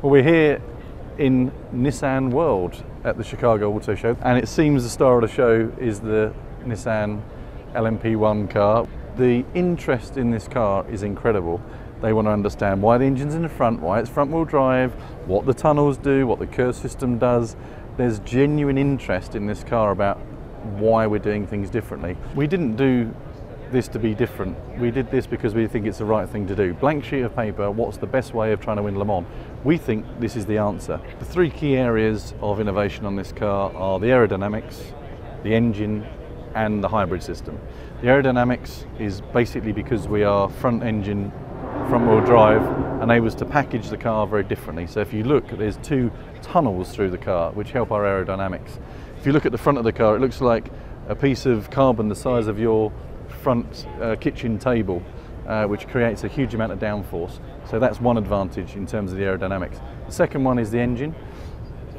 Well, we're here in Nissan World at the Chicago Auto Show, and it seems the star of the show is the Nissan LM P1 car. The interest in this car is incredible. They want to understand why the engine's in the front, why it's front-wheel drive, what the tunnels do, what the KERS system does. There's genuine interest in this car about why we're doing things differently. We didn't do this to be different. We did this because we think it's the right thing to do. Blank sheet of paper, what's the best way of trying to win Le Mans? We think this is the answer. The three key areas of innovation on this car are the aerodynamics, the engine, and the hybrid system. The aerodynamics is basically because we are front engine, front wheel drive, enables to package the car very differently. So if you look, there's two tunnels through the car which help our aerodynamics. If you look at the front of the car, it looks like a piece of carbon the size of your front kitchen table, which creates a huge amount of downforce. So that's one advantage in terms of the aerodynamics. The second one is the engine.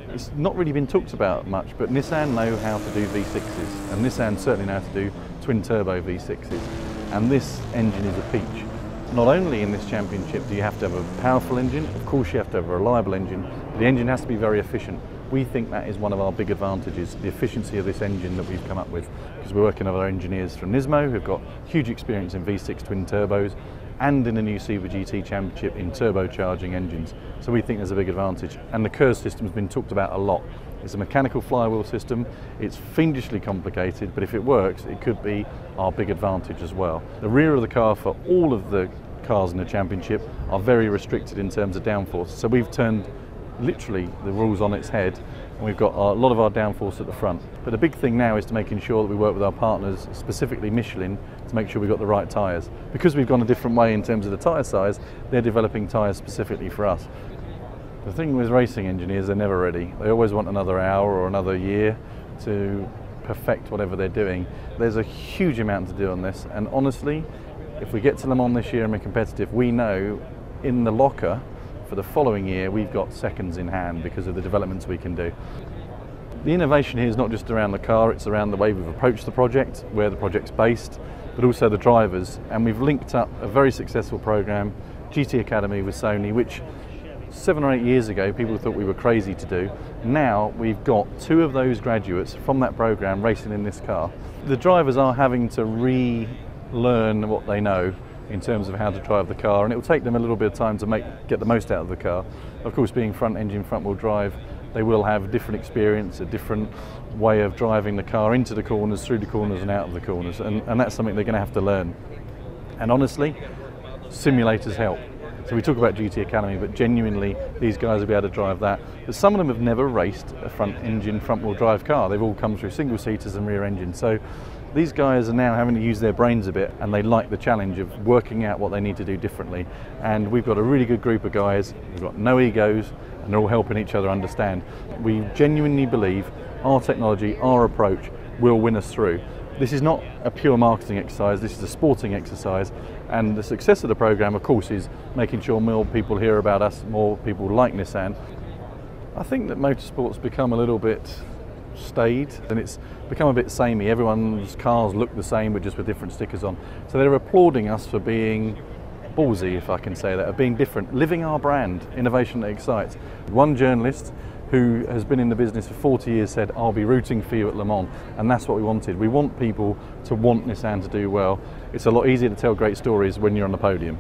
It's not really been talked about much, but Nissan know how to do V6s, and Nissan certainly know how to do twin turbo V6s, and this engine is a peach. Not only in this championship do you have to have a powerful engine, of course you have to have a reliable engine, but the engine has to be very efficient. We think that is one of our big advantages, the efficiency of this engine that we've come up with, because we're working with our engineers from NISMO who've got huge experience in V6 twin turbos and in the new Super GT Championship in turbocharging engines. So we think there's a big advantage. And the KERS system has been talked about a lot. It's a mechanical flywheel system. It's fiendishly complicated, but if it works, it could be our big advantage as well. The rear of the car for all of the cars in the championship are very restricted in terms of downforce. So we've turned literally the rules on its head, and we've got a lot of our downforce at the front. But the big thing now is to making sure that we work with our partners, specifically Michelin, to make sure we've got the right tyres. Because we've gone a different way in terms of the tyre size, they're developing tyres specifically for us. The thing with racing engineers, they're never ready. They always want another hour or another year to perfect whatever they're doing. There's a huge amount to do on this, and honestly, if we get to Le Mans this year and we're competitive, we know in the locker for the following year we've got seconds in hand because of the developments we can do. The innovation here is not just around the car, it's around the way we've approached the project, where the project's based, but also the drivers. And we've linked up a very successful program, GT Academy with Sony, which 7 or 8 years ago people thought we were crazy to do. Now we've got 2 of those graduates from that program racing in this car. The drivers are having to relearn what they know in terms of how to drive the car, and it will take them a little bit of time to get the most out of the car. Of course, being front engine, front wheel drive, they will have a different experience, a different way of driving the car into the corners, through the corners and out of the corners, and that's something they're going to have to learn. And honestly, simulators help. So we talk about GT Academy, but genuinely these guys will be able to drive that. But some of them have never raced a front engine, front wheel drive car. They've all come through single seaters and rear engine. So these guys are now having to use their brains a bit, and they like the challenge of working out what they need to do differently. And we've got a really good group of guys, we've got no egos, and they're all helping each other understand. We genuinely believe our technology, our approach will win us through. This is not a pure marketing exercise, this is a sporting exercise, and the success of the program, of course, is making sure more people hear about us, more people like Nissan. I think that motorsport's become a little bit staid, and it's become a bit samey. Everyone's cars look the same but just with different stickers on. So they're applauding us for being ballsy, if I can say that, of being different, living our brand, innovation that excites. One journalist who has been in the business for 40 years said, "I'll be rooting for you at Le Mans," and that's what we wanted. We want people to want Nissan to do well. It's a lot easier to tell great stories when you're on the podium.